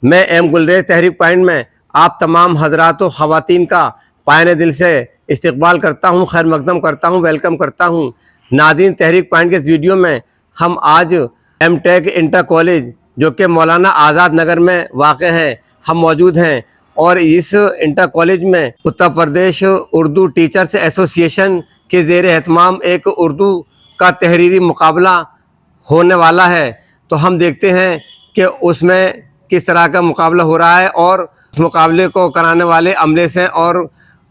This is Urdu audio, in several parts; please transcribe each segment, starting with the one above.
میں ایم گلریز تحریک پوائنٹ میں آپ تمام حضرات و خواتین کا پائے دل سے استقبال کرتا ہوں، خیر مقدم کرتا ہوں، ویلکم کرتا ہوں۔ ناظرین، تحریک پوائنٹ کے اس ویڈیو میں ہم آج ایم ٹیک انٹر کالج جو کہ مولانا آزاد نگر میں واقع ہے ہم موجود ہیں، اور اس انٹر کالج میں اتر پردیش اردو ٹیچرز ایسوسی ایشن کے زیر اہتمام ایک اردو کا تحریری مقابلہ ہونے والا ہے۔ تو ہم دیکھتے ہیں کہ اس میں کس طرح کا مقابلہ ہو رہا ہے، اور اس مقابلے کو کرانے والے عملے سے اور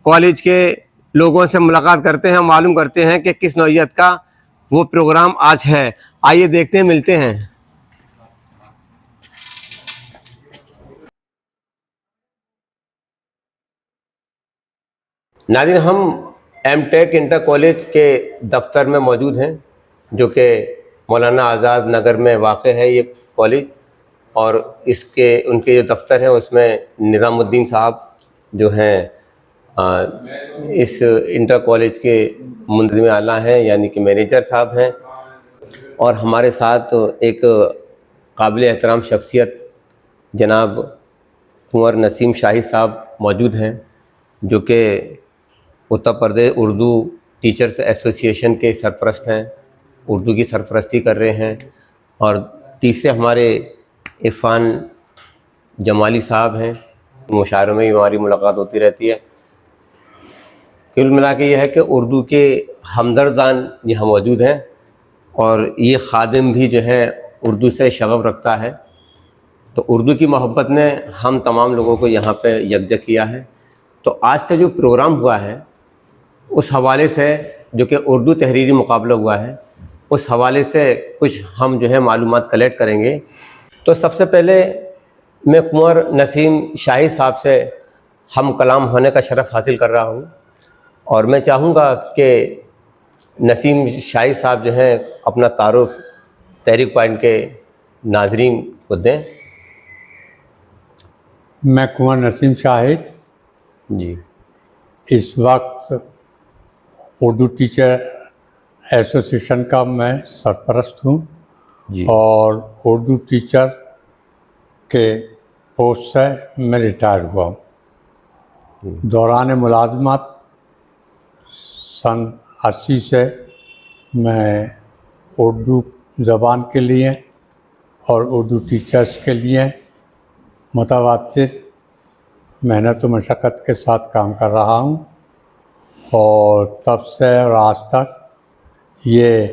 کالج کے لوگوں سے ملاقات کرتے ہیں، معلوم کرتے ہیں کہ کس نوعیت کا وہ پروگرام آج ہے۔ آئیے دیکھتے ہیں، ملتے ہیں۔ ناظرین، ہم ایم ٹیک انٹر کالج کے دفتر میں موجود ہیں جو کہ مولانا آزاد نگر میں واقع ہے یہ کالج، اور ان کے جو دفتر ہے اس میں نظام الدین صاحب جو ہیں اس انٹر کالج کے منظم اعلیٰ ہیں، یعنی کہ مینیجر صاحب ہیں، اور ہمارے ساتھ ایک قابل احترام شخصیت جناب کنور نسیم شاہی صاحب موجود ہیں جو کہ اتر پردیش اردو ٹیچرز ایسوسی ایشن کے سرپرست ہیں، اردو کی سرپرستی کر رہے ہیں۔ اور تیسرے ہمارے عرفان جمالی صاحب ہیں، مشاعروں میں ہماری ملاقات ہوتی رہتی ہے۔ کل ملا کے یہ ہے کہ اردو کے ہمدردان یہاں موجود ہیں، اور یہ خادم بھی جو ہے اردو سے شغف رکھتا ہے، تو اردو کی محبت نے ہم تمام لوگوں کو یہاں پہ یکجا کیا ہے۔ تو آج کا جو پروگرام ہوا ہے اس حوالے سے، جو کہ اردو تحریری مقابلہ ہوا ہے، اس حوالے سے کچھ ہم جو ہے معلومات کلیکٹ کریں گے۔ تو سب سے پہلے میں کنور نسیم شاہی صاحب سے ہم کلام ہونے کا شرف حاصل کر رہا ہوں، اور میں چاہوں گا کہ نسیم شاہی صاحب جو ہیں اپنا تعارف تحریک پوائنٹ کے ناظرین کو دیں۔ میں کنور نسیم شاہد جی، اس وقت اردو ٹیچر ایسوسی ایشن کا میں سرپرست ہوں جی، اور اردو ٹیچر کے پوسٹ سے میں ریٹائر ہوا ہوں۔ دوران ملازمت سن 80 سے میں اردو زبان کے لیے اور اردو ٹیچرز کے لیے متواتر محنت و مشقت کے ساتھ کام کر رہا ہوں، اور تب سے اور آج تک یہ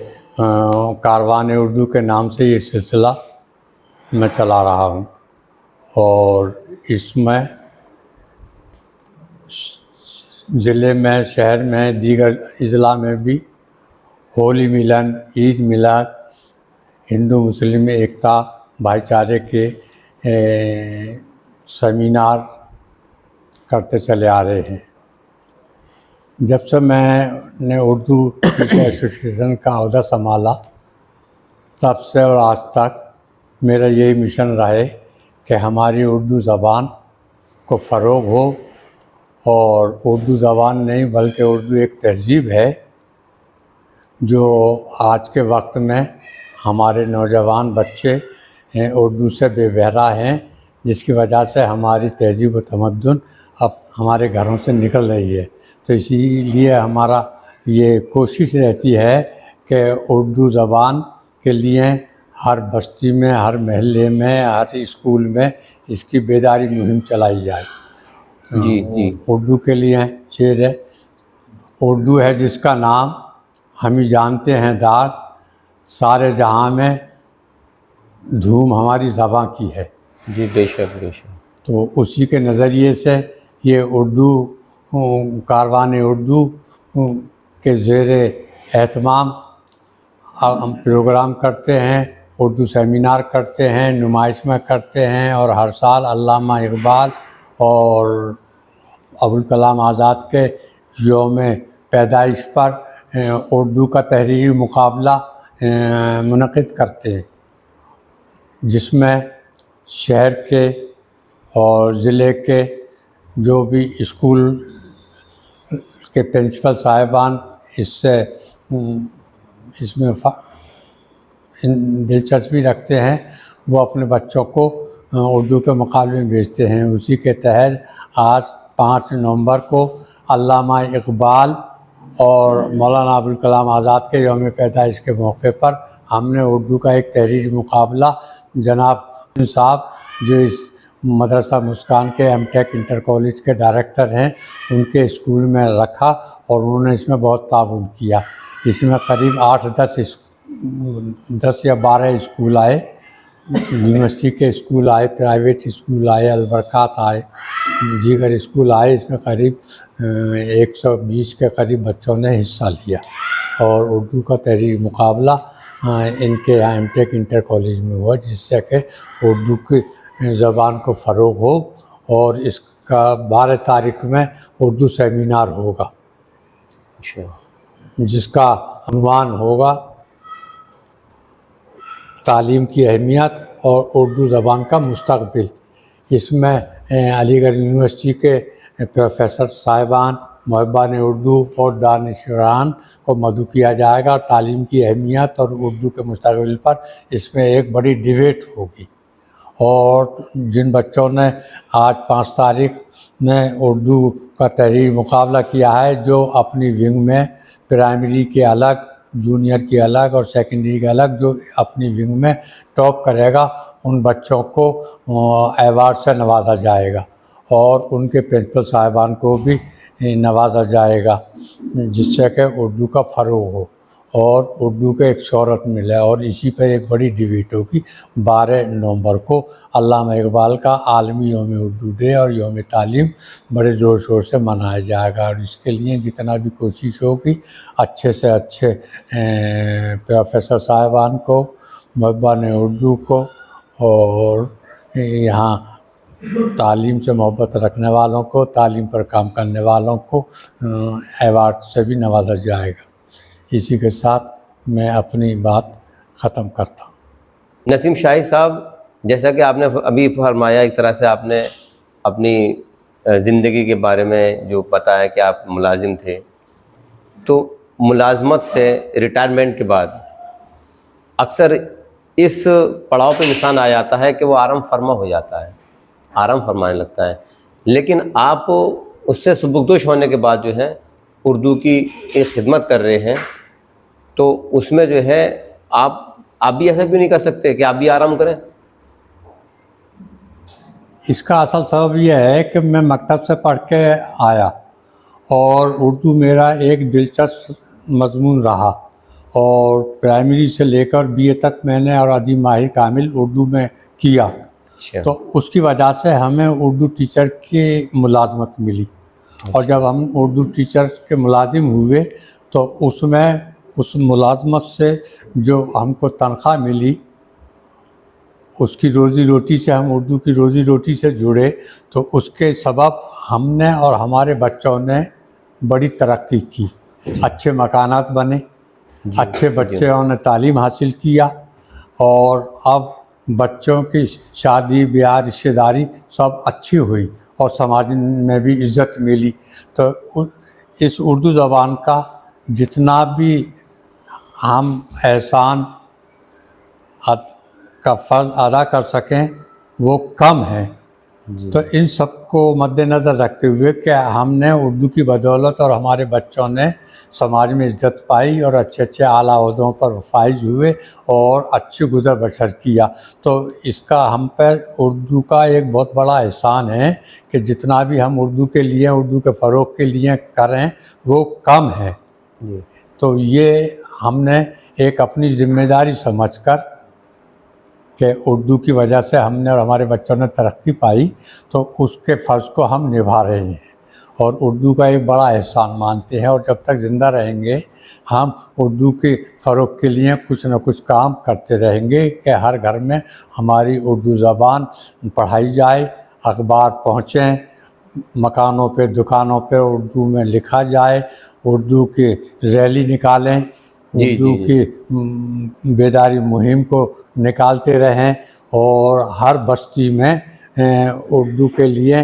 کاروان اردو کے نام سے یہ سلسلہ میں چلا رہا ہوں، اور اس میں ضلع میں، شہر میں، دیگر اضلاع میں بھی ہولی ملن، عید میلاد، ہندو مسلم ایکتا بھائی چارے کے سیمینار کرتے چلے آ رہے ہیں۔ جب سے میں نے اردو ٹیچر ایسوسی ایشن کا عہدہ سنبھالا تب سے اور آج تک میرا یہی مشن رہے کہ ہماری اردو زبان کو فروغ ہو، اور اردو زبان نہیں بلکہ اردو ایک تہذیب ہے جو آج کے وقت میں ہمارے نوجوان بچے اردو سے بے بہرا ہیں، جس کی وجہ سے ہماری تہذیب و تمدن اب ہمارے گھروں سے نکل رہی ہے۔ تو اسی لیے ہمارا یہ کوشش رہتی ہے کہ اردو زبان کے لیے ہر بستی میں، ہر محلے میں، ہر اسکول میں اس کی بیداری مہم چلائی جائے۔ جی جی، اردو کے لیے شعر ہے: اردو ہے جس کا نام ہم ہی جانتے ہیں داد، سارے جہاں میں دھوم ہماری زباں کی ہے۔ جی، بے شک بے شک۔ تو اسی کے نظریے سے یہ اردو کاروان اردو کے زیر اہتمام ہم پروگرام کرتے ہیں، اردو سیمینار کرتے ہیں، نمائش میں کرتے ہیں، اور ہر سال علامہ اقبال اور ابوالکلام آزاد کے یوم پیدائش پر اردو کا تحریری مقابلہ منعقد کرتے ہیں، جس میں شہر کے اور ضلع کے جو بھی اسکول کے پرنسپل صاحبان اس میں دلچسپی رکھتے ہیں، وہ اپنے بچوں کو اردو کے مقابلے میں بھیجتے ہیں۔ اسی کے تحت آج 5 نومبر کو علامہ اقبال اور مولانا ابوالکلام آزاد کے یوم پیدائش کے موقع پر ہم نے اردو کا ایک تحریری مقابلہ جناب صاحب جو اس مدرسہ مسکان کے ایم ٹیک انٹر کالج کے ڈائریکٹر ہیں ان کے اسکول میں رکھا اور انہوں نے اس میں بہت تعاون کیا۔ اس میں قریب 10 یا 12 اسکول آئے، یونیورسٹی کے اسکول آئے، پرائیویٹ اسکول آئے، البرکات آئے، دیگر اسکول آئے۔ اس میں قریب 120 کے قریب بچوں نے حصہ لیا اور اردو کا تحریری مقابلہ ان کے یہاں ایم ٹیک انٹر کالج میں ہوا، جس سے کہ اردو کی زبان کو فروغ ہو۔ اور اس کا 12 تاریخ میں اردو سیمینار ہوگا جس کا عنوان ہوگا تعلیم کی اہمیت اور اردو زبان کا مستقبل۔ اس میں علی گڑھ یونیورسٹی کے پروفیسر صاحبان، محبان اردو اور دانشوران کو مدعو کیا جائے گا اور تعلیم کی اہمیت اور اردو کے مستقبل پر اس میں ایک بڑی ڈیبیٹ ہوگی۔ اور جن بچوں نے آج 5 تاریخ میں اردو کا تحریری مقابلہ کیا ہے، جو اپنی ونگ میں پرائمری کے الگ، جونیئر کی الگ اور سیکنڈری کے الگ، جو اپنی ونگ میں ٹاپ کرے گا ان بچوں کو ایوارڈ سے نوازا جائے گا اور ان کے پرنسپل صاحبان کو بھی نوازا جائے گا، جس سے کہ اردو کا فروغ ہو اور اردو کے ایک شہرت ملے۔ اور اسی پر ایک بڑی ڈیبیٹ ہوگی 12 نومبر کو۔ علامہ اقبال کا عالمی یوم اردو ڈے اور یوم تعلیم بڑے زور شور سے منایا جائے گا، اور اس کے لیے جتنا بھی کوشش ہوگی اچھے سے اچھے پروفیسر صاحبان کو، محبان اردو کو اور یہاں تعلیم سے محبت رکھنے والوں کو، تعلیم پر کام کرنے والوں کو ایوارڈ سے بھی نوازا جائے گا۔ اسی کے ساتھ میں اپنی بات ختم کرتا ہوں۔ نسیم شاہی صاحب، جیسا کہ آپ نے ابھی فرمایا، ایک طرح سے آپ نے اپنی زندگی کے بارے میں جو بتایا کہ آپ ملازم تھے، تو ملازمت سے ریٹائرمنٹ کے بعد اکثر اس پڑاؤ پہ انسان آ جاتا ہے کہ وہ آرام فرما ہو جاتا ہے، آرام فرمانے لگتا ہے، لیکن آپ اس سے سبکدوش ہونے کے بعد جو ہے اردو کی ایک خدمت کر رہے ہیں، تو اس میں جو ہے آپ بھی ایسا کیوں نہیں کر سکتے کہ آپ بھی آرام کریں؟ اس کا اصل سبب یہ ہے کہ میں مکتب سے پڑھ کے آیا اور اردو میرا ایک دلچسپ مضمون رہا، اور پرائمری سے لے کر BA تک میں نے اور ادبی ماہر کامل اردو میں کیا، تو اس کی وجہ سے ہمیں اردو ٹیچر کی ملازمت ملی، اور جب ہم اردو ٹیچر کے ملازم ہوئے تو اس میں اس ملازمت سے جو ہم کو تنخواہ ملی، اس کی روزی روٹی سے ہم اردو کی روزی روٹی سے جڑے، تو اس کے سبب ہم نے اور ہمارے بچوں نے بڑی ترقی کی، اچھے مکانات بنے، اچھے بچوں نے تعلیم حاصل کیا، اور اب بچوں کی شادی بیاہ رشتہ داری سب اچھی ہوئی اور سماج میں بھی عزت ملی۔ تو اس اردو زبان کا جتنا بھی ہم احسان کا فرض ادا کر سکیں وہ کم ہے۔ تو ان سب کو مد نظر رکھتے ہوئے کہ ہم نے اردو کی بدولت اور ہمارے بچوں نے سماج میں عزت پائی اور اچھے اچھے اعلیٰ عہدوں پر فائز ہوئے اور اچھی گزر بسر کیا، تو اس کا ہم پر اردو کا ایک بہت بڑا احسان ہے کہ جتنا بھی ہم اردو کے لیے، اردو کے فروغ کے لیے کریں وہ کم ہے۔ تو یہ ہم نے ایک اپنی ذمہ داری سمجھ کر کہ اردو کی وجہ سے ہم نے اور ہمارے بچوں نے ترقی پائی، تو اس کے فرض کو ہم نبھا رہے ہیں اور اردو کا ایک بڑا احسان مانتے ہیں، اور جب تک زندہ رہیں گے ہم اردو کے فروغ کے لیے کچھ نہ کچھ کام کرتے رہیں گے کہ ہر گھر میں ہماری اردو زبان پڑھائی جائے، اخبار پہنچیں، مکانوں پہ دکانوں پہ اردو میں لکھا جائے، اردو کی ریلی نکالیں، اردو کی بیداری مہم کو نکالتے رہیں، اور ہر بستی میں اردو کے لیے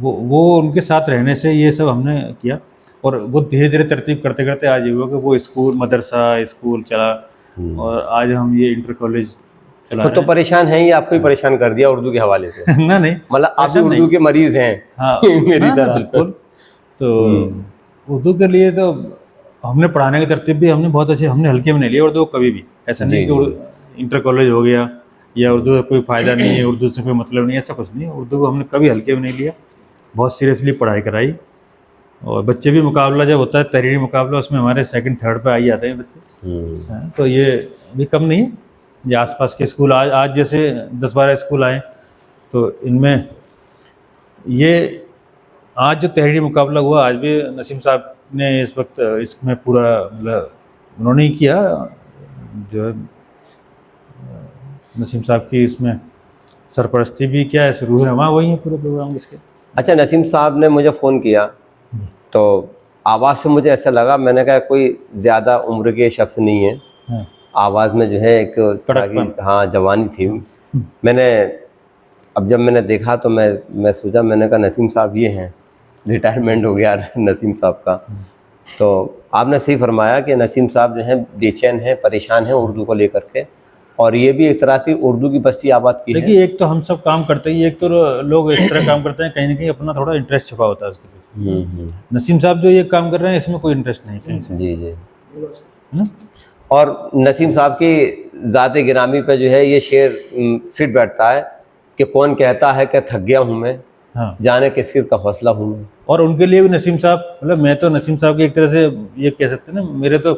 وہ ان کے ساتھ رہنے سے یہ سب ہم نے کیا، اور وہ دھیرے دھیرے ترتیب کرتے کرتے آج یہ ہوا کہ وہ اسکول مدرسہ اسکول چلا، اور آج ہم یہ انٹر کالج چلا خود تو پریشان ہیں ہی، آپ کو ہی پریشان کر دیا اردو کے حوالے سے، نہ نہیں مطلب آپ بھی اردو کے مریض ہیں ہاں میری نہ، طرح۔ بالکل۔ تو اردو کے لیے تو ہم نے پڑھانے کی ترتیب بھی ہم نے بہت اچھی، ہم نے ہلکے میں نہیں لیا اردو کو کبھی بھی، ایسا نہیں کہ انٹر کالج ہو گیا یا اردو کا کوئی فائدہ نہیں ہے، اردو سے کوئی مطلب نہیں ہے، ایسا کچھ نہیں ہے، اردو کو ہم نے کبھی ہلکے میں نہیں لیا، بہت سیریسلی پڑھائی کرائی، اور بچے بھی مقابلہ جب ہوتا ہے تحریری مقابلہ اس میں ہمارے سیکنڈ تھرڈ پہ آ ہی جاتے ہیں بچے، تو یہ بھی کم نہیں ہے۔ یہ آس پاس کے اسکول آج جیسے 10-12 اسکول آئے، تو ان میں یہ آج جو تحریری مقابلہ ہوا، آج بھی نسیم صاحب نے اس وقت اس میں پورا مطلب انہوں نے ہی کیا، جو ہے نسیم صاحب کی اس میں سرپرستی بھی کیا ہے، روح رواں وہی ہے پورے پروگرام اس کے۔ اچھا، نسیم صاحب نے مجھے فون کیا تو آواز سے مجھے ایسا لگا، میں نے کہا کوئی زیادہ عمر کے شخص نہیں ہے، ہاں آواز میں جو ہے ایک طرح کی ہاں جوانی تھی۔ میں نے اب جب میں نے دیکھا تو میں سوچا، میں نے کہا نسیم صاحب یہ ہیں، ریٹائرمنٹ ہو گیا نسیم صاحب کا۔ تو آپ نے صحیح فرمایا کہ نسیم صاحب جو ہیں بے چین ہیں، پریشان ہیں اردو کو لے کر کے، اور یہ بھی ایک طرح کی اردو کی بستی آباد کی ہے۔ دیکھیے ایک تو ہم سب کام کرتے ہیں، ایک تو لوگ اس طرح کام کرتے ہیں کہیں نہ کہیں اپنا تھوڑا انٹرسٹ چھپا ہوتا ہے اس کے پیچھے۔ نسیم صاحب جو یہ کام کر رہے ہیں اس میں کوئی انٹرسٹ نہیں کہیں سے، جی جی۔ نا؟ اور نسیم صاحب کی ذات گرامی پہ جو ہے یہ شعر فٹ بیٹھتا ہے کہ کون کہتا ہے کہ تھک گیا ہوں میں، ہاں، جانے کس کس کا حوصلہ ہوں میں۔ اور ان کے لیے بھی نسیم صاحب، مطلب میں تو نسیم صاحب کی ایک طرح سے یہ کہہ سکتے ہیں نا، میرے تو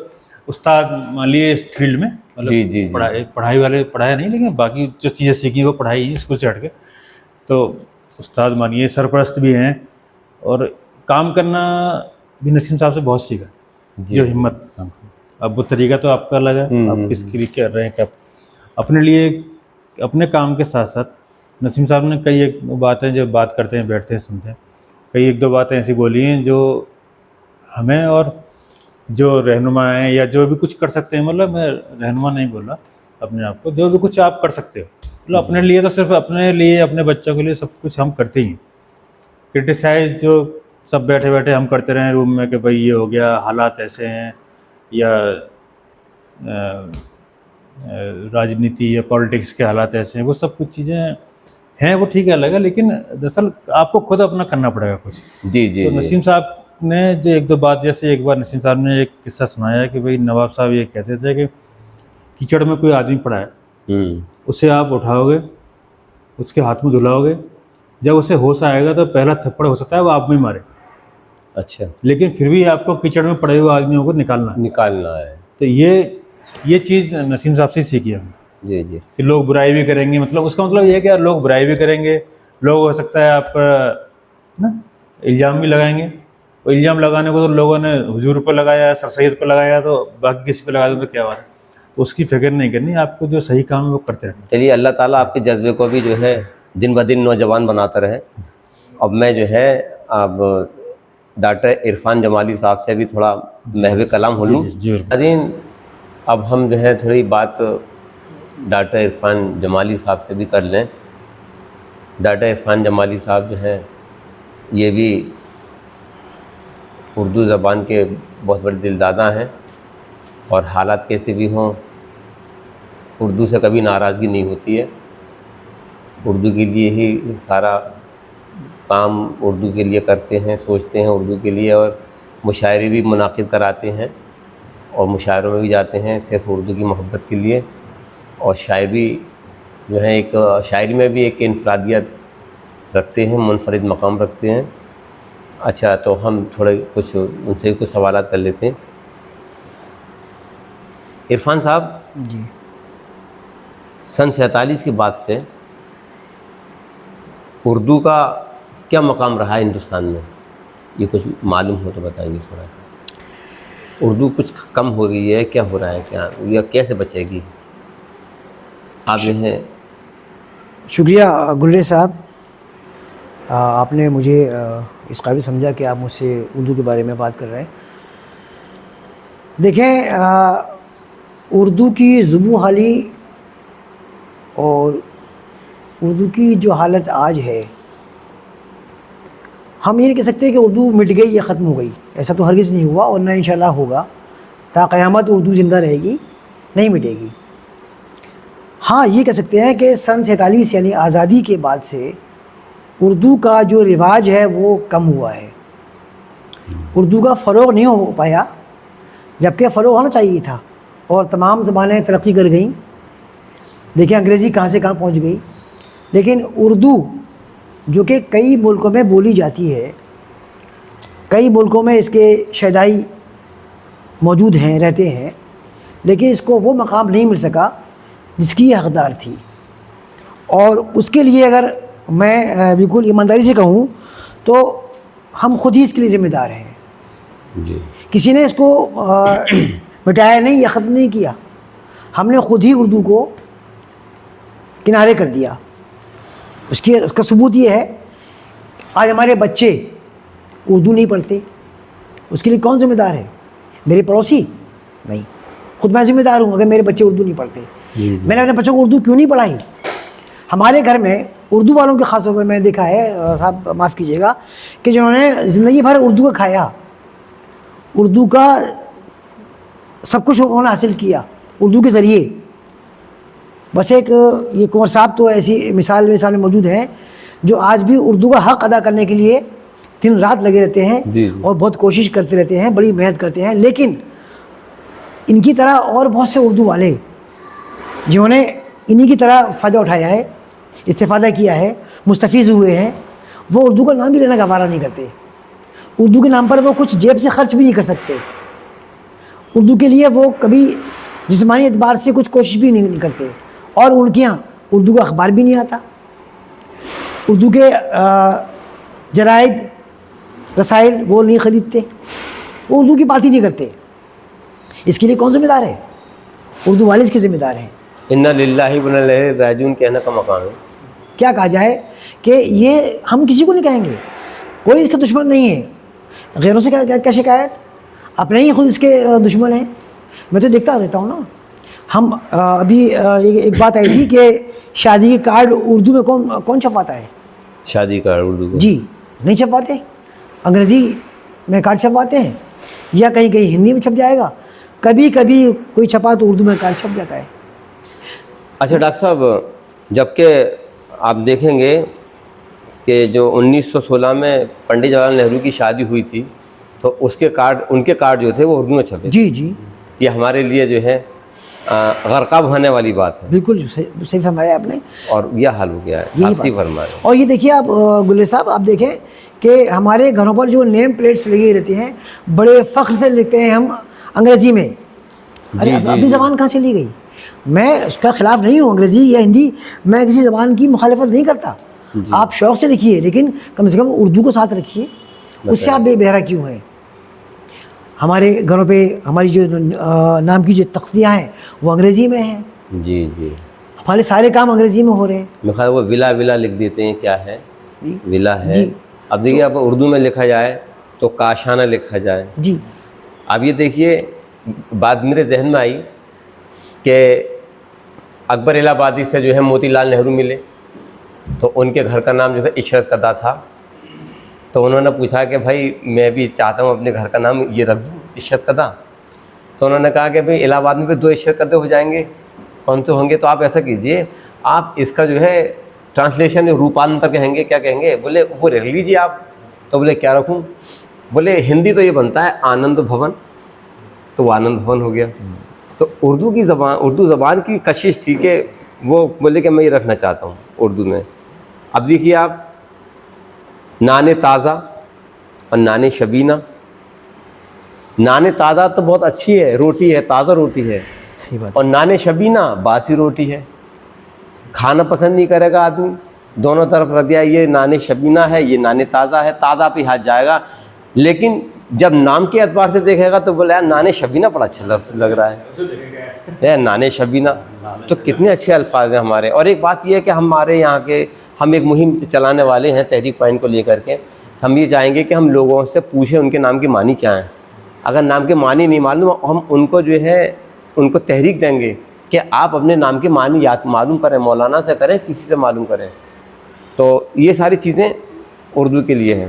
استاد مان لیے اس فیلڈ میں، مطلب جی جی جی۔ پڑھائی والے پڑھایا نہیں، لیکن باقی جو چیزیں سیکھی وہ پڑھائی ہی اسکول سے ہٹ کے، تو استاد مانیے سرپرست بھی ہیں، اور کام کرنا بھی نسیم صاحب سے بہت سیکھا، جو ہمت کام کرنا۔ اب وہ طریقہ تو آپ کا الگ ہے، آپ کس کے لیے کر رہے ہیں، کہ اپنے لیے اپنے کام کے ساتھ ساتھ نسیم صاحب نے کئی ایک باتیں جو بات کرتے ہیں بیٹھتے ہیں سنتے ہیں، کئی ایک دو باتیں ایسی بولی ہیں جو ہمیں اور جو رہنما ہیں یا جو بھی کچھ کر سکتے ہیں، مطلب میں رہنما نہیں بول رہا اپنے آپ کو، جو بھی کچھ آپ کر سکتے ہو، مطلب اپنے لیے تو صرف اپنے لیے اپنے بچوں کے لیے سب کچھ ہم کرتے ہی ہیں۔ کرٹیسائز جو سب بیٹھے بیٹھے ہم کرتے رہے روم میں کہ بھائی یہ ہو گیا، حالات ایسے ہیں، یا راجنیتی یا پالیٹکس کے حالات ایسے ہیں، وہ سب کچھ چیزیں ہیں، وہ ٹھیک ہے الگ ہے، لیکن دراصل آپ کو خود اپنا کرنا پڑے گا کچھ۔ جی جی تو جی۔ نسیم صاحب نے جو ایک دو بات، جیسے ایک بار نسیم صاحب نے ایک قصہ سنایا ہے کہ بھائی نواب صاحب یہ کہتے تھے کہ کیچڑ میں کوئی آدمی پڑا ہے، اسے آپ اٹھاؤ گے، اس کے ہاتھ میں دھلاؤ گے، جب اسے ہوش آئے گا تو پہلا تھپڑ ہو سکتا ہے وہ آپ میں مارے، اچھا، لیکن پھر بھی آپ کو کیچڑ میں پڑے ہوئے آدمیوں کو نکالنا ہے۔ نکالنا ہے۔ تو یہ چیز نسیم صاحب سے سیکھی ہم نے، جی جی کہ لوگ برائی بھی کریں گے، مطلب اس کا مطلب یہ ہے کہ یار لوگ برائی بھی کریں گے، لوگ ہو سکتا ہے آپ پر نا الزام بھی لگائیں گے، اور الزام لگانے کو تو لوگوں نے حضور پہ لگایا، سر سید پہ لگایا، تو باقی کسی پہ لگا دیں تو کیا بات ہے، اس کی فکر نہیں کرنی، آپ کو جو صحیح کام ہے وہ کرتے رہنا۔ چلیے، اللہ تعالیٰ آپ کے جذبے کو بھی جو ہے دن بدن نوجوان بناتا رہے۔ اب میں جو ہے اب ڈاکٹر عرفان جمالی صاحب سے بھی تھوڑا محو کلام ہو لوں۔ ناظرین، اب ہم جو ہے تھوڑی بات ڈاکٹر عرفان جمالی صاحب سے بھی کر لیں۔ ڈاکٹر عرفان جمالی صاحب جو ہیں یہ بھی اردو زبان کے بہت بڑے دلدادہ ہیں، اور حالات کیسے بھی ہوں اردو سے کبھی ناراضگی نہیں ہوتی ہے، اردو کے لیے ہی سارا کام اردو کے لیے کرتے ہیں، سوچتے ہیں اردو کے لیے، اور مشاعرے بھی منعقد کراتے ہیں، اور مشاعروں میں بھی جاتے ہیں صرف اردو کی محبت کے لیے، اور شاعری جو ہے ایک شاعری میں بھی ایک انفرادیت رکھتے ہیں، منفرد مقام رکھتے ہیں۔ اچھا، تو ہم تھوڑے کچھ ان سے کچھ سوالات کر لیتے ہیں۔ عرفان صاحب، جی، سن 47 کے بعد سے اردو کا کیا مقام رہا ہے ہندوستان میں؟ یہ کچھ معلوم ہو تو بتائیے تھوڑا سا۔ اردو کچھ کم ہو رہی ہے، کیا ہو رہا ہے، کیا یا کیسے بچے گی؟ آپ جو ہیں شکریہ گلرے صاحب، آپ نے مجھے اس قابل سمجھا کہ آپ مجھ سے اردو کے بارے میں بات کر رہے ہیں۔ دیکھیں، اردو کی زبوں حالی اور اردو کی جو حالت آج ہے، ہم یہ نہیں کہہ سکتے کہ اردو مٹ گئی یا ختم ہو گئی، ایسا تو ہرگز نہیں ہوا اور نہ انشاءاللہ ہوگا، تا قیامت اردو زندہ رہے گی، نہیں مٹے گی۔ ہاں یہ کہہ سکتے ہیں کہ سن 47 یعنی آزادی کے بعد سے اردو کا جو رواج ہے وہ کم ہوا ہے، اردو کا فروغ نہیں ہو پایا، جبکہ فروغ ہونا چاہیے تھا، اور تمام زبانیں ترقی کر گئیں۔ دیکھیں انگریزی کہاں سے کہاں پہنچ گئی، لیکن اردو جو کہ کئی ملکوں میں بولی جاتی ہے، کئی ملکوں میں اس کے شیدائی موجود ہیں، رہتے ہیں، لیکن اس کو وہ مقام نہیں مل سکا جس کی یہ حقدار تھی، اور اس کے لیے اگر میں بالکل ایمانداری سے کہوں تو ہم خود ہی اس کے لیے ذمہ دار ہیں۔ جی کسی نے اس کو مٹایا نہیں یا ختم نہیں کیا، ہم نے خود ہی اردو کو کنارے کر دیا۔ اس کا ثبوت یہ ہے، آج ہمارے بچے اردو نہیں پڑھتے، اس کے لیے کون ذمہ دار ہے؟ میرے پڑوسی؟ نہیں، خود میں ذمہ دار ہوں اگر میرے بچے اردو نہیں پڑھتے۔ میں نے اپنے بچوں کو اردو کیوں نہیں پڑھائی؟ ہمارے گھر میں اردو والوں کے خاص طور پہ میں نے دیکھا ہے، صاحب معاف کیجیے گا، کہ جنہوں نے زندگی بھر اردو کا کھایا، اردو کا سب کچھ انہوں نے حاصل کیا اردو کے ذریعے۔ بس ایک یہ کنور صاحب تو ایسی مثال میں سامنے موجود ہیں جو آج بھی اردو کا حق ادا کرنے کے لیے دن رات لگے رہتے ہیں اور بہت کوشش کرتے رہتے ہیں، بڑی محنت کرتے ہیں، لیکن ان کی طرح اور بہت سے اردو والے جنہوں نے انہی کی طرح فائدہ اٹھایا ہے، استفادہ کیا ہے، مستفیض ہوئے ہیں، وہ اردو کا نام بھی لینا گوارا نہیں کرتے۔ اردو کے نام پر وہ کچھ جیب سے خرچ بھی نہیں کر سکتے، اردو کے لیے وہ کبھی جسمانی اعتبار سے کچھ کوشش بھی نہیں کرتے، اور ان کے یہاں اردو کا اخبار بھی نہیں آتا، اردو کے جرائد رسائل وہ نہیں خریدتے، وہ اردو کی بات ہی نہیں کرتے۔ اس کے لیے کون ذمہ دار ہے؟ اردو والے اس کے ذمہ دار ہیں۔ انا للہ و انا الیہ راجعون کہنے کا مقام ہے۔ کیا کہا جائے کہ یہ ہم کسی کو نہیں کہیں گے، کوئی اس کا دشمن نہیں ہے، غیروں سے کیا شکایت، اپنے ہی خود اس کے دشمن ہیں۔ میں تو دیکھتا رہتا ہوں نا، ہم ابھی ایک بات آئی تھی کہ شادی کے کارڈ اردو میں کون چھپواتا ہے؟ شادی کا اردو کو جی نہیں چھپواتے، انگریزی میں کارڈ چھپواتے ہیں، یا کہیں کہیں ہندی میں چھپ جائے گا، کبھی کبھی کوئی چھپا تو اردو میں کارڈ چھپ جاتا ہے۔ اچھا ڈاکٹر صاحب، جبکہ آپ دیکھیں گے کہ جو 1916 میں پنڈت جواہر لال نہرو کی شادی ہوئی تھی تو اس کے کارڈ، ان کے کارڈ جو تھے وہ اردو میں چھپے۔ جی جی یہ ہمارے لیے جو ہے غرقاب ہونے والی بات ہے، بالکل صحیح فرمایا آپ نے، اور یہ حال ہو گیا ہے، یہی آپ سے بات ہے۔ فرمائیں۔ اور یہ دیکھیے آپ گلے صاحب، آپ دیکھیں کہ ہمارے گھروں پر جو نیم پلیٹس لگی رہتی ہیں بڑے فخر سے لکھتے ہیں ہم انگریزی میں۔ ارے اپنی زبان کہاں چلی گئی؟ میں اس کا خلاف نہیں ہوں، انگریزی یا ہندی، میں کسی زبان کی مخالفت نہیں کرتا، آپ شوق سے لکھیے، لیکن کم سے کم اردو کو ساتھ رکھیے، اس سے آپ بے بہرا کیوں ہیں؟ ہمارے گھروں پہ ہماری جو نام کی جو تختیاں ہیں وہ انگریزی میں ہیں، جی جی، ہمارے سارے کام انگریزی میں ہو رہے ہیں۔ میں خیال وہ ولا ولا لکھ دیتے ہیں، کیا ہے ولا ہے۔ جی اب دیکھیے، اب اردو میں لکھا جائے تو کاشانہ لکھا جائے۔ جی اب یہ دیکھیے، بات میرے ذہن میں آئی کہ اکبر الہ آبادی سے جو ہے موتی لال نہرو ملے، تو ان کے گھر کا نام جو ہے عشرت کدہ تھا، تو انہوں نے پوچھا کہ بھائی میں بھی چاہتا ہوں اپنے گھر کا نام یہ رکھ دوں عشرت کدہ، تو انہوں نے کہا کہ بھائی الہ آباد میں بھی 2 عشرت کدے ہو جائیں گے، کون سے ہوں گے؟ تو آپ ایسا کیجئے، آپ اس کا جو ہے ٹرانسلیشن روپانتر کہیں گے، کیا کہیں گے؟ بولے وہ رکھ لیجیے آپ۔ تو بولے کیا رکھوں؟ بولے ہندی تو یہ بنتا ہے آنند بھون، تو وہ آنند بھون ہو گیا۔ تو اردو کی زبان، اردو زبان کی کشش تھی کہ وہ بولے کہ میں یہ رکھنا چاہتا ہوں اردو میں۔ اب دیکھیے آپ، نان تازہ اور نان شبینہ۔ نان تازہ تو بہت اچھی ہے، روٹی ہے، تازہ روٹی ہے، صحیح بات۔ اور نان شبینہ باسی روٹی ہے، کھانا پسند نہیں کرے گا آدمی، دونوں طرف رکھ دیا، یہ نان شبینہ ہے، یہ نان تازہ ہے، تازہ پہ ہاتھ جائے گا، لیکن جب نام کے اعتبار سے دیکھے گا تو بولا یار نان شبینہ بڑا اچھا لفظ لگ رہا ہے، نان شبینہ، تو کتنے اچھے الفاظ ہیں ہمارے۔ اور ایک بات یہ ہے کہ ہمارے یہاں کے، ہم ایک مہم چلانے والے ہیں تحریک پوائنٹ کو لے کر کے، ہم یہ چاہیں گے کہ ہم لوگوں سے پوچھیں ان کے نام کے معنی کیا ہیں، اگر نام کے معنی نہیں معلوم، ہم ان کو جو ہے ان کو تحریک دیں گے کہ آپ اپنے نام کے معنی یاد معلوم کریں، مولانا سے کریں، کسی سے معلوم کریں۔ تو یہ ساری چیزیں اردو کے لیے ہیں۔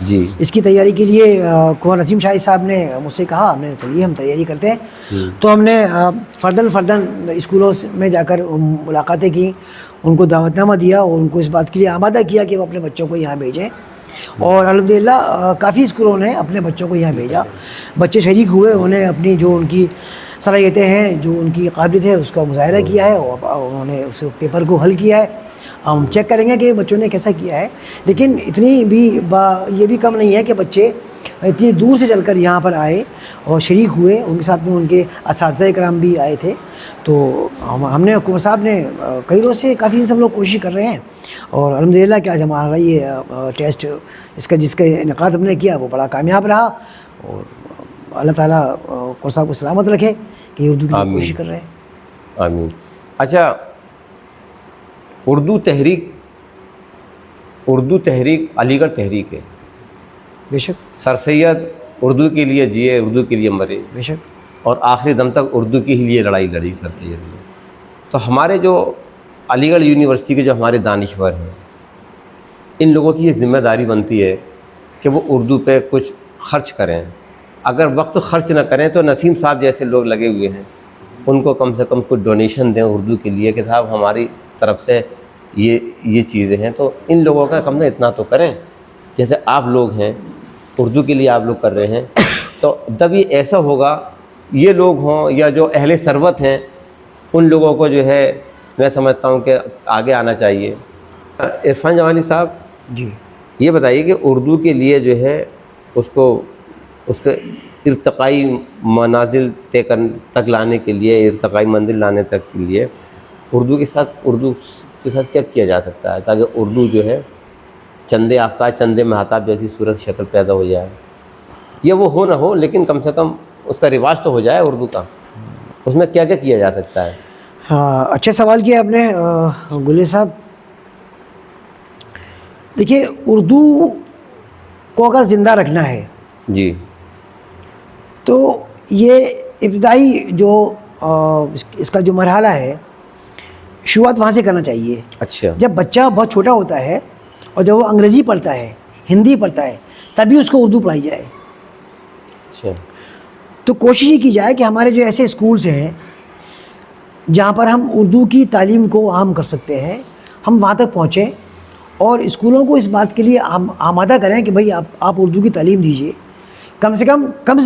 جی اس کی تیاری کے لیے کنور نسیم شاہی صاحب نے مجھ سے کہا، ہم نے چلیے ہم تیاری کرتے ہیں، تو ہم نے فرداً اسکولوں میں جا کر ملاقاتیں کی، ان کو دعوت نامہ دیا اور ان کو اس بات کے لیے آمادہ کیا کہ وہ اپنے بچوں کو یہاں بھیجیں، اور الحمدللہ کافی اسکولوں نے اپنے بچوں کو یہاں بھیجا، بچے شریک ہوئے، انہوں نے اپنی جو ان کی صلاحیتیں ہیں، جو ان کی قابلیت ہے، اس کا مظاہرہ کیا ہے، اور انہوں نے اس پیپر کو حل کیا ہے۔ ہم چیک کریں گے کہ بچوں نے کیسا کیا ہے، لیکن اتنی بھی یہ بھی کم نہیں ہے کہ بچے اتنی دور سے چل کر یہاں پر آئے اور شریک ہوئے، ان کے ساتھ میں ان کے اساتذہ کرام بھی آئے تھے، تو ہم نے کنور صاحب نے کئی روز سے کافی سب لوگ کوشش کر رہے ہیں، اور الحمدللہ کہ آج ہمارا یہ ٹیسٹ جس کا انعقاد ہم نے کیا وہ بڑا کامیاب رہا، اور اللہ تعالیٰ کنور صاحب کو سلامت رکھے کہ یہ اردو کی آمین کوشش کر رہے ہیں۔ آمین۔ اچھا، اردو تحریک علی گڑھ تحریک ہے، بے شک سر سید اردو کے لیے جیے، اردو کے لیے مرے، بے شک، اور آخری دم تک اردو کے ہی لیے لڑائی لڑی سر سید نے۔ تو ہمارے جو علی گڑھ یونیورسٹی کے جو ہمارے دانشور ہیں، ان لوگوں کی یہ ذمہ داری بنتی ہے کہ وہ اردو پہ کچھ خرچ کریں، اگر وقت خرچ نہ کریں تو نسیم صاحب جیسے لوگ لگے ہوئے ہیں ان کو کم سے کم کچھ ڈونیشن دیں اردو کے لیے کہ صاحب ہماری طرف سے یہ چیزیں ہیں، تو ان لوگوں کا کم سے اتنا تو کریں، جیسے آپ لوگ ہیں اردو کے لیے آپ لوگ کر رہے ہیں، تو جب یہ ایسا ہوگا، یہ لوگ ہوں یا جو اہل ثروت ہیں، ان لوگوں کو جو ہے میں سمجھتا ہوں کہ آگے آنا چاہیے۔ عرفان جمالی صاحب، جی یہ بتائیے کہ اردو کے لیے جو ہے اس کے ارتقائی منازل تک لانے کے لیے، ارتقائی منزل لانے تک کے لیے اردو کے ساتھ کیا کیا جا سکتا ہے تاکہ اردو جو ہے چندے آفتاب، چندے مہتاب جیسی صورت شکل پیدا ہو جائے، یہ وہ ہو نہ ہو لیکن کم سے کم اس کا رواج تو ہو جائے اردو کا، اس میں کیا کیا کیا جا سکتا ہے؟ ہاں، اچھا سوال کیا آپ نے گلے صاحب۔ دیکھیے، اردو کو اگر زندہ رکھنا ہے جی تو یہ ابتدائی جو اس کا جو مرحلہ ہے، شروعات وہاں سے کرنا چاہیے۔ اچھا، جب بچہ بہت چھوٹا ہوتا ہے اور جب وہ انگریزی پڑھتا ہے، ہندی پڑھتا ہے، تبھی اس کو اردو پڑھائی جائے۔ اچھا، تو کوشش یہ کی جائے کہ ہمارے جو ایسے اسکولس ہیں جہاں پر ہم اردو کی تعلیم کو عام کر سکتے ہیں، ہم وہاں تک پہنچیں اور اسکولوں کو اس بات کے لیے آمادہ کریں کہ بھائی آپ اردو کی تعلیم دیجیے۔ کم سے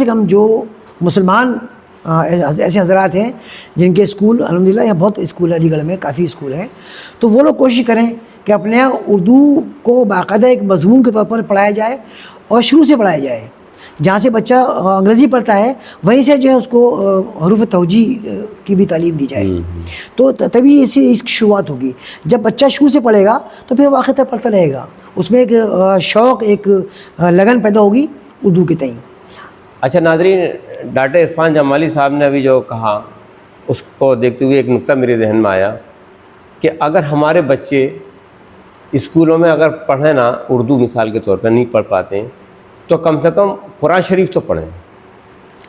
کم جو مسلمان ایسے حضرات ہیں جن کے اسکول الحمدللہ یہاں بہت اسکول علی گڑھ میں کافی اسکول ہیں، تو وہ لوگ کوشش کریں کہ اپنے یہاں اردو کو باقاعدہ ایک مضمون کے طور پر پڑھایا جائے اور شروع سے پڑھایا جائے۔ جہاں سے بچہ انگریزی پڑھتا ہے وہیں سے جو ہے اس کو حروف توجیہ کی بھی تعلیم دی جائے، تو تبھی اس کی شروعات ہوگی۔ جب بچہ شروع سے پڑھے گا تو پھر وہ آخر تک پڑھتا رہے گا، اس میں ایک شوق، ایک لگن پیدا ہوگی اردو کے تئیں۔ اچھا ناظرین، ڈاکٹر عرفان جمالی صاحب نے ابھی جو کہا اس کو دیکھتے ہوئے ایک نقطہ میرے ذہن میں آیا کہ اگر ہمارے بچے اسکولوں میں اگر پڑھیں نا اردو، مثال کے طور پر نہیں پڑھ پاتے ہیں تو کم سے کم قرآن شریف تو پڑھیں،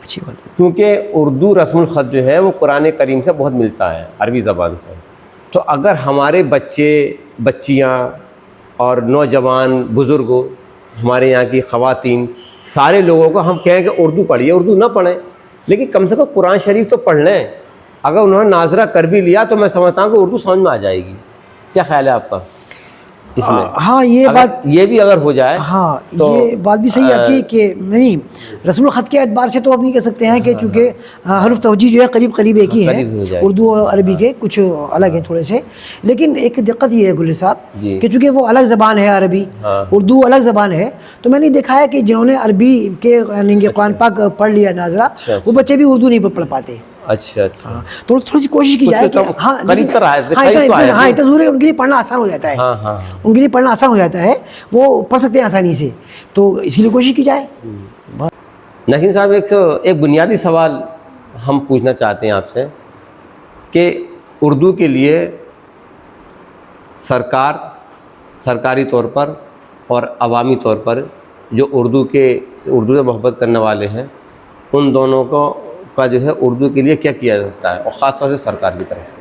اچھی بات ہے۔ کیونکہ اردو رسم الخط جو ہے وہ قرآن کریم سے بہت ملتا ہے، عربی زبان سے۔ تو اگر ہمارے بچے، بچیاں اور نوجوان، بزرگ، ہمارے یہاں کی خواتین، سارے لوگوں کو ہم کہیں کہ اردو پڑھیے، اردو نہ پڑھیں لیکن کم سے کم قرآن شریف تو پڑھ لیں۔ اگر انہوں نے ناظرہ کر بھی لیا تو میں سمجھتا ہوں کہ اردو سمجھ میں آ جائے گی۔ کیا خیال ہے آپ کا اس میں؟ ہاں، یہ اگر بات، یہ بھی اگر ہو جائے ہاں تو یہ بات بھی صحیح ہے آپ کی کہ نہیں، رسم الخط کے اعتبار سے تو آپ نہیں کہہ سکتے ہیں کہ چونکہ حروف توجیہ جو ہے قریب ایک ہی قریب ہو ہے، جائے۔ اردو اور عربی کے کچھ الگ ہیں تھوڑے سے، لیکن ایک دقت یہ ہے گلے صاحب جی کہ چونکہ وہ الگ زبان ہے عربی، ہاں، اردو الگ زبان ہے، تو میں نے دیکھا ہے کہ جنہوں نے عربی کے یعنی کہ قرآن پاک پڑھ لیا ناظرہ، اچھا، وہ بچے بھی اردو نہیں پڑھ پاتے۔ اچھا اچھا، تھوڑی سی کوشش کی کچھ جائے تو کہ ہاں قریب تر آئے، ہاں قریب تو آئے اتنا ضرور ہے، ان کے لیے پڑھنا آسان ہو جاتا ہے، ہاں ہاں۔ ان کے لیے پڑھنا آسان ہو جاتا ہے، وہ پڑھ سکتے ہیں آسانی سے، تو اسی لیے کوشش کی جائے۔ نسیم صاحب، ایک بنیادی سوال ہم پوچھنا چاہتے ہیں آپ سے کہ اردو کے لیے سرکاری طور پر اور عوامی طور پر جو اردو سے محبت کرنے والے ہیں ان دونوں کا جو ہے اردو کے لیے کیا کیا جاتا ہے، اور خاص طور سے سرکار کی طرف سے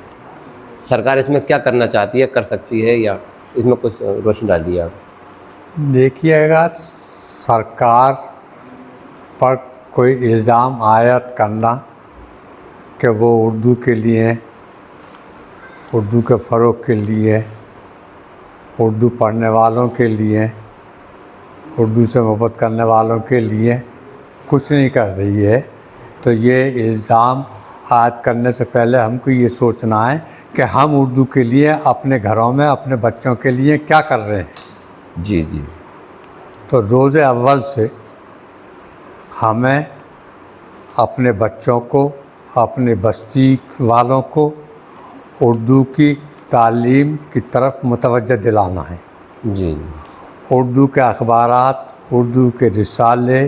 سرکار اس میں کیا کرنا چاہتی ہے، کر سکتی ہے، یا اس میں کچھ روشنی ڈالیے آپ۔ دیکھیے گا، سرکار پر کوئی الزام عائد کرنا کہ وہ اردو کے لیے، اردو کے فروغ کے لیے، اردو پڑھنے والوں کے لیے، اردو سے محبت کرنے والوں کے لیے کچھ نہیں کر رہی ہے، تو یہ الزام عائد کرنے سے پہلے ہم کو یہ سوچنا ہے کہ ہم اردو کے لیے اپنے گھروں میں اپنے بچوں کے لیے کیا کر رہے ہیں۔ جی جی، تو روز اول سے ہمیں اپنے بچوں کو، اپنے بستی والوں کو اردو کی تعلیم کی طرف متوجہ دلانا ہے۔ جی اردو کے اخبارات، اردو کے رسالے،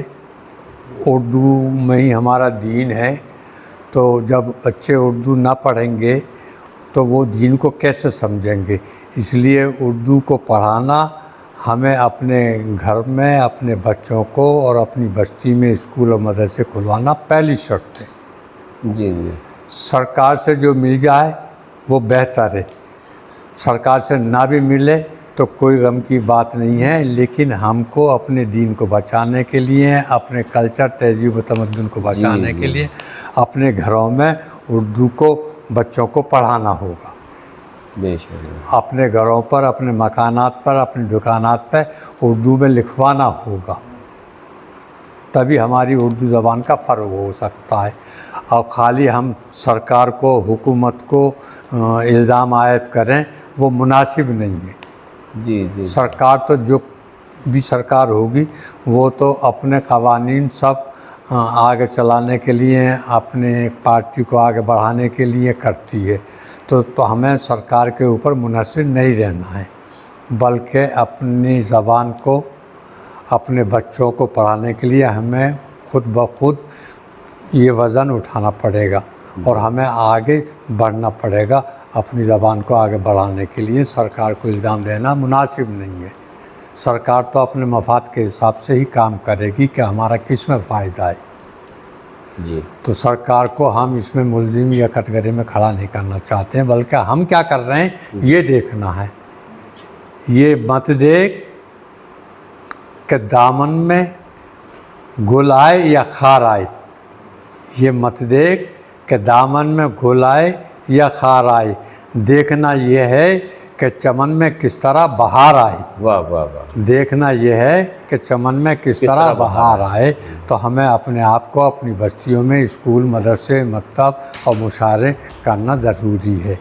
اردو میں ہی ہمارا دین ہے، تو جب بچے اردو نہ پڑھیں گے تو وہ دین کو کیسے سمجھیں گے؟ اس لیے اردو کو پڑھانا ہمیں اپنے گھر میں اپنے بچوں کو اور اپنی بستی میں اسکول اور مدرسے کھلوانا پہلی شرط ہے۔ جی جی، سرکار سے جو مل جائے وہ بہتر ہے، سرکار سے نہ بھی ملے تو کوئی غم کی بات نہیں ہے، لیکن ہم کو اپنے دین کو بچانے کے لیے، اپنے کلچر، تہذیب و تمدن کو بچانے کے لیے اپنے گھروں میں اردو کو بچوں کو پڑھانا ہوگا۔ بے شک، اپنے گھروں پر، اپنے مکانات پر، اپنی دکانات پہ اردو میں لکھوانا ہوگا، تبھی ہماری اردو زبان کا فروغ ہو سکتا ہے۔ اور خالی ہم سرکار کو، حکومت کو الزام عائد کریں وہ مناسب نہیں ہے۔ جی جی، سرکار تو جو بھی سرکار ہوگی وہ تو اپنے قوانین سب آگے چلانے کے لیے، اپنے پارٹی کو آگے بڑھانے کے لیے کرتی ہے، تو ہمیں سرکار کے اوپر منحصر نہیں رہنا ہے، بلکہ اپنی زبان کو، اپنے بچوں کو پڑھانے کے لیے ہمیں خود بخود یہ وزن اٹھانا پڑے گا اور ہمیں آگے بڑھنا پڑے گا اپنی زبان کو آگے بڑھانے کے لیے۔ سرکار کو الزام دینا مناسب نہیں ہے، سرکار تو اپنے مفاد کے حساب سے ہی کام کرے گی کہ ہمارا کس میں فائدہ ہے۔ جی تو سرکار کو ہم اس میں ملزم یا کٹگری میں کھڑا نہیں کرنا چاہتے ہیں، بلکہ ہم کیا کر رہے ہیں یہ دیکھنا ہے۔ یہ مت دیکھ کہ دامن میں گل آئے یا خار آئے، یہ مت دیکھ کہ دامن میں گل آئے یا خار آئے، دیکھنا یہ ہے کہ چمن میں کس طرح بہار آئے۔ واہ واہ واہ، دیکھنا یہ ہے کہ چمن میں کس طرح بہار آئے۔ تو ہمیں اپنے آپ کو اپنی بستیوں میں اسکول، مدرسے، مکتب اور مشاعرے کرنا ضروری ہے۔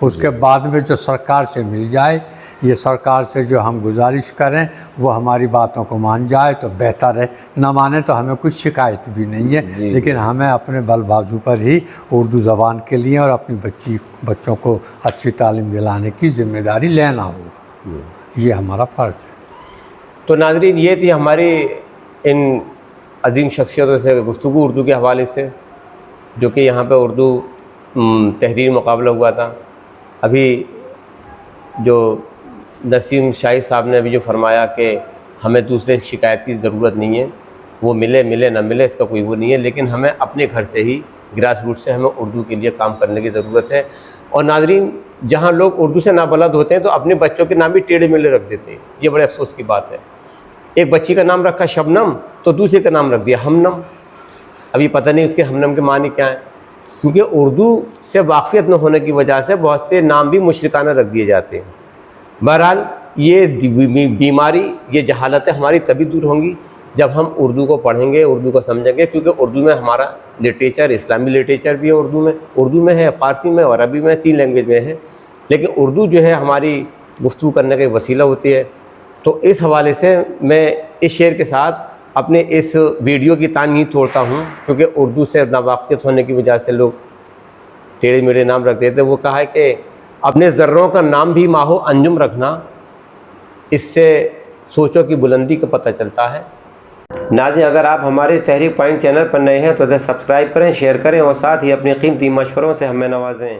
اس کے بعد میں جو سرکار سے مل جائے، یہ سرکار سے جو ہم گزارش کریں وہ ہماری باتوں کو مان جائے تو بہتر ہے، نہ مانے تو ہمیں کچھ شکایت بھی نہیں ہے، لیکن ہمیں اپنے بل بازو پر ہی اردو زبان کے لیے اور اپنی بچوں کو اچھی تعلیم دلانے کی ذمہ داری لینا ہوگا، یہ ہمارا فرض ہے۔ تو ناظرین، یہ تھی ہماری ان عظیم شخصیتوں سے گفتگو اردو کے حوالے سے، جو کہ یہاں پہ اردو تحریری مقابلہ ہوا تھا۔ ابھی جو نسیم شاہی صاحب نے ابھی جو فرمایا کہ ہمیں دوسرے شکایت کی ضرورت نہیں ہے، وہ ملے نہ ملے اس کا کوئی وہ نہیں ہے، لیکن ہمیں اپنے گھر سے ہی، گراس روٹ سے ہمیں اردو کے لیے کام کرنے کی ضرورت ہے۔ اور ناظرین، جہاں لوگ اردو سے نابلد ہوتے ہیں تو اپنے بچوں کے نام بھی ٹیڑھے میڑھے رکھ دیتے ہیں، یہ بڑے افسوس کی بات ہے۔ ایک بچی کا نام رکھا شبنم تو دوسرے کا نام رکھ دیا ہمنم، ابھی پتہ نہیں اس کے ہمنم کے معنی کیا ہیں، کیونکہ اردو سے واقفیت نہ ہونے کی وجہ سے بہت سے نام بھی مشرکانہ رکھ دیے جاتے ہیں۔ بہرحال یہ بیماری، یہ جہالتیں ہماری تبھی دور ہوں گی جب ہم اردو کو پڑھیں گے، اردو کو سمجھیں گے، کیونکہ اردو میں ہمارا لٹریچر، اسلامی لٹریچر بھی ہے، اردو میں ہے، فارسی میں اور عربی میں، 3 لینگویج میں ہے، لیکن اردو جو ہے ہماری گفتگو کرنے کا ایک وسیلہ ہوتی ہے۔ تو اس حوالے سے میں اس شعر کے ساتھ اپنے اس ویڈیو کی تان نہیں توڑتا ہوں، کیونکہ اردو سے ناواقفیت ہونے کی وجہ سے لوگ ٹیڑھے میڑھے نام رکھ دیتے۔ وہ کہا ہے کہ اپنے ذروں کا نام بھی ماہو انجم رکھنا، اس سے سوچوں کی بلندی کا پتہ چلتا ہے۔ ناظرین، اگر آپ ہمارے تحریک پوائنٹ چینل پر نئے ہیں تو اسے سبسکرائب کریں، شیئر کریں اور ساتھ ہی اپنی قیمتی مشوروں سے ہمیں نوازیں۔